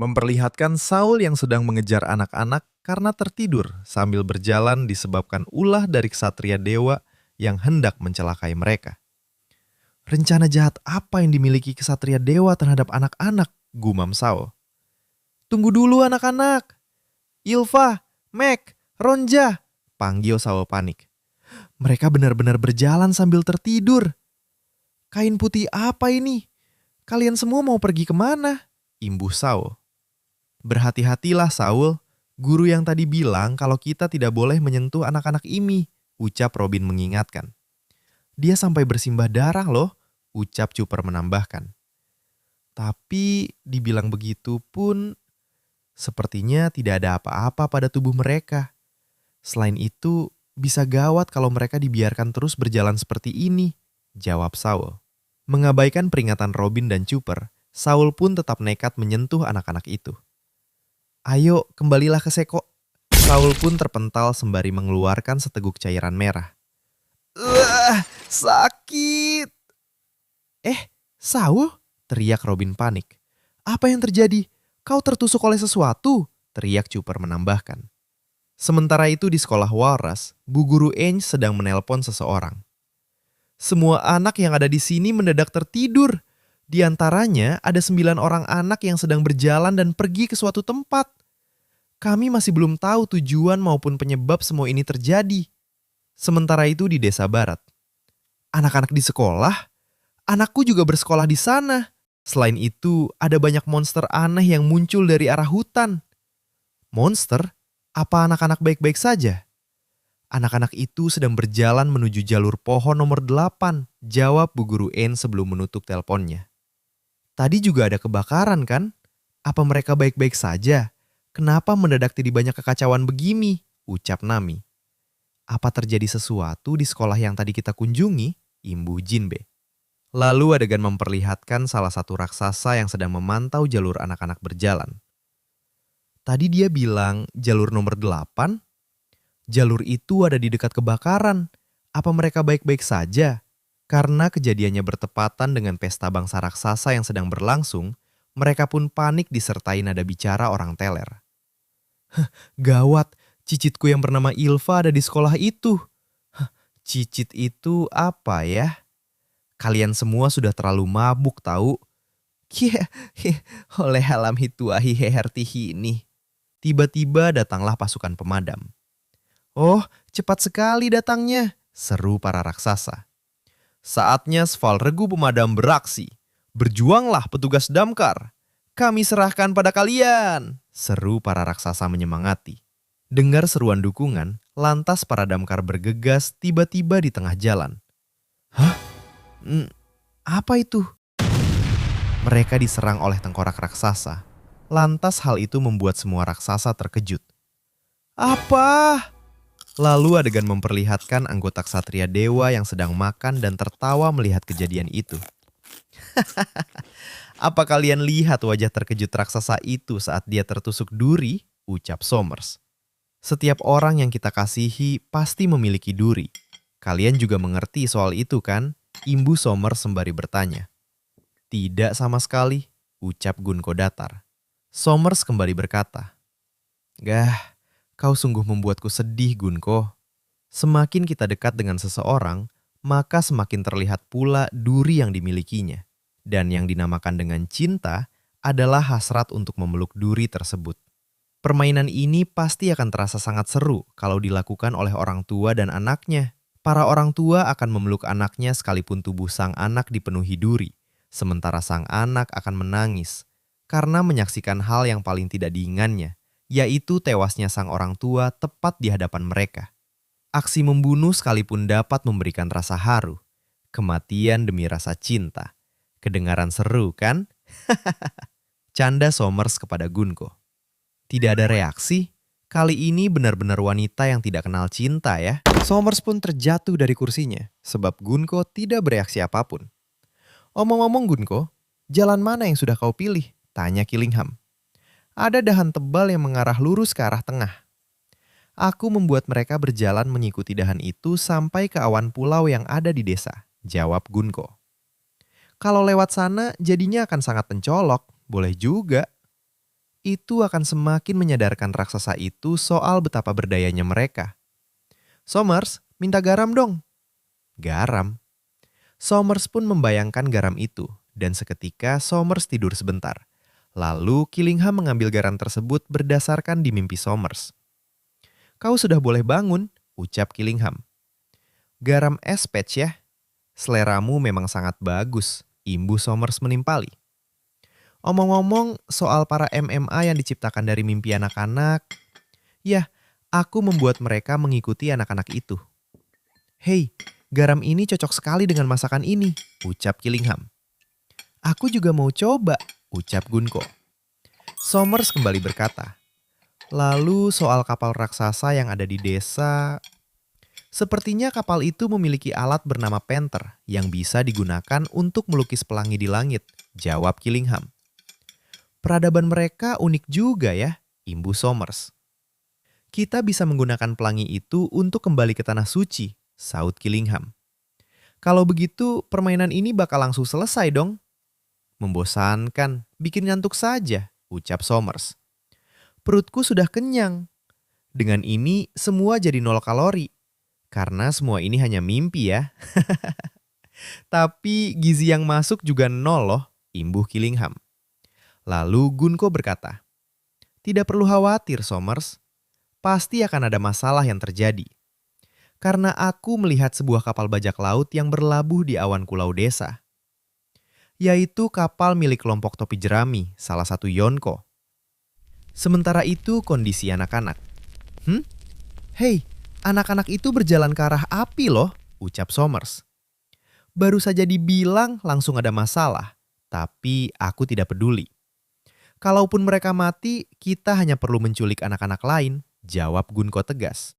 Memperlihatkan Saul yang sedang mengejar anak-anak karena tertidur sambil berjalan disebabkan ulah dari ksatria dewa yang hendak mencelakai mereka. Rencana jahat apa yang dimiliki ksatria dewa terhadap anak-anak? Gumam Saul. Tunggu dulu anak-anak. Ilva, Mac, Ronja, panggil Saul panik. Mereka benar-benar berjalan sambil tertidur. Kain putih apa ini? Kalian semua mau pergi kemana? Imbuh Saul. Berhati-hatilah Saul, guru yang tadi bilang kalau kita tidak boleh menyentuh anak-anak ini, ucap Robin mengingatkan. Dia sampai bersimbah darah loh, ucap Cooper menambahkan. Tapi dibilang begitu pun, sepertinya tidak ada apa-apa pada tubuh mereka. Selain itu, bisa gawat kalau mereka dibiarkan terus berjalan seperti ini, jawab Saul. Mengabaikan peringatan Robin dan Cooper, Saul pun tetap nekat menyentuh anak-anak itu. Ayo, kembalilah ke Seko. Saul pun terpental sembari mengeluarkan seteguk cairan merah. Sakit. Saul? Teriak Robin panik. Apa yang terjadi? Kau tertusuk oleh sesuatu? Teriak Cooper menambahkan. Sementara itu di sekolah Walrus, Bu Guru Ainge sedang menelpon seseorang. Semua anak yang ada di sini mendadak tertidur. Di antaranya ada 9 orang anak yang sedang berjalan dan pergi ke suatu tempat. Kami masih belum tahu tujuan maupun penyebab semua ini terjadi. Sementara itu di desa barat. Anak-anak di sekolah? Anakku juga bersekolah di sana. Selain itu, ada banyak monster aneh yang muncul dari arah hutan. Monster? Apa anak-anak baik-baik saja? Anak-anak itu sedang berjalan menuju jalur pohon nomor 8, jawab Bu Guru N sebelum menutup teleponnya. Tadi juga ada kebakaran kan? Apa mereka baik-baik saja? Kenapa mendadak jadi banyak kekacauan begini? Ucap Nami. Apa terjadi sesuatu di sekolah yang tadi kita kunjungi? Imbuh Jinbe. Lalu adegan memperlihatkan salah satu raksasa yang sedang memantau jalur anak-anak berjalan. Tadi dia bilang jalur nomor 8? Jalur itu ada di dekat kebakaran. Apa mereka baik-baik saja? Karena kejadiannya bertepatan dengan pesta bangsa raksasa yang sedang berlangsung, mereka pun panik disertai nada bicara orang teler. Gawat, cicitku yang bernama Ilva ada di sekolah itu. Cicit itu apa ya? Kalian semua sudah terlalu mabuk tahu. Oleh alam hituahi hehertihi ini. Tiba-tiba datanglah pasukan pemadam. Oh, cepat sekali datangnya, seru para raksasa. Saatnya Sval Regu Pemadam beraksi. Berjuanglah petugas damkar. Kami serahkan pada kalian, seru para raksasa menyemangati. Dengar seruan dukungan, lantas para damkar bergegas tiba-tiba di tengah jalan. Hah? Apa itu? Mereka diserang oleh tengkorak raksasa. Lantas hal itu membuat semua raksasa terkejut. Apa? Lalu adegan memperlihatkan anggota ksatria dewa yang sedang makan dan tertawa melihat kejadian itu. Apa kalian lihat wajah terkejut raksasa itu saat dia tertusuk duri? Ucap Somers. Setiap orang yang kita kasihi pasti memiliki duri. Kalian juga mengerti soal itu kan? Imbu Somers sembari bertanya. Tidak sama sekali, ucap Gunko datar. Somers kembali berkata. Gah, kau sungguh membuatku sedih, Gunko. Semakin kita dekat dengan seseorang, maka semakin terlihat pula duri yang dimilikinya. Dan yang dinamakan dengan cinta adalah hasrat untuk memeluk duri tersebut. Permainan ini pasti akan terasa sangat seru kalau dilakukan oleh orang tua dan anaknya. Para orang tua akan memeluk anaknya sekalipun tubuh sang anak dipenuhi duri, sementara sang anak akan menangis karena menyaksikan hal yang paling tidak diinginkannya, yaitu tewasnya sang orang tua tepat di hadapan mereka. Aksi membunuh sekalipun dapat memberikan rasa haru. Kematian demi rasa cinta. Kedengaran seru kan? Canda Somers kepada Gunko. Tidak ada reaksi. Kali ini benar-benar wanita yang tidak kenal cinta ya. Somers pun terjatuh dari kursinya sebab Gunko tidak bereaksi apapun. Omong-omong Gunko, jalan mana yang sudah kau pilih? Tanya Killingham. Ada dahan tebal yang mengarah lurus ke arah tengah. Aku membuat mereka berjalan mengikuti dahan itu sampai ke awan pulau yang ada di desa, jawab Gunko. Kalau lewat sana jadinya akan sangat mencolok, boleh juga. itu akan semakin menyadarkan raksasa itu soal betapa berdayanya mereka. Somers, minta garam dong. Garam. Somers pun membayangkan garam itu, dan seketika Somers tidur sebentar. Lalu Killingham mengambil garam tersebut berdasarkan di mimpi Somers. Kau sudah boleh bangun, ucap Killingham. Garam es Patch ya. Seleramu memang sangat bagus, imbuh Somers menimpali. Omong-omong soal para MMA yang diciptakan dari mimpi anak-anak, ya, aku membuat mereka mengikuti anak-anak itu. Hei, garam ini cocok sekali dengan masakan ini, ucap Killingham. Aku juga mau coba, ucap Gunko. Somers kembali berkata, lalu soal kapal raksasa yang ada di desa, sepertinya kapal itu memiliki alat bernama Panther yang bisa digunakan untuk melukis pelangi di langit, jawab Killingham. Peradaban mereka unik juga ya, imbuh Somers. Kita bisa menggunakan pelangi itu untuk kembali ke tanah suci, saut Killingham. Kalau begitu, permainan ini bakal langsung selesai dong. Membosankan, bikin ngantuk saja, ucap Somers. Perutku sudah kenyang. Dengan ini, semua jadi 0 kalori. Karena semua ini hanya mimpi ya. Tapi gizi yang masuk juga 0 loh, imbuh Killingham. Lalu Gunko berkata, tidak perlu khawatir Somers, pasti akan ada masalah yang terjadi. Karena aku melihat sebuah kapal bajak laut yang berlabuh di awan kulau desa. Yaitu kapal milik kelompok topi jerami, salah satu Yonko. Sementara itu kondisi anak-anak. Hei, anak-anak itu berjalan ke arah api loh, ucap Somers. Baru saja dibilang langsung ada masalah, tapi aku tidak peduli. Kalaupun mereka mati, kita hanya perlu menculik anak-anak lain, jawab Gunko tegas.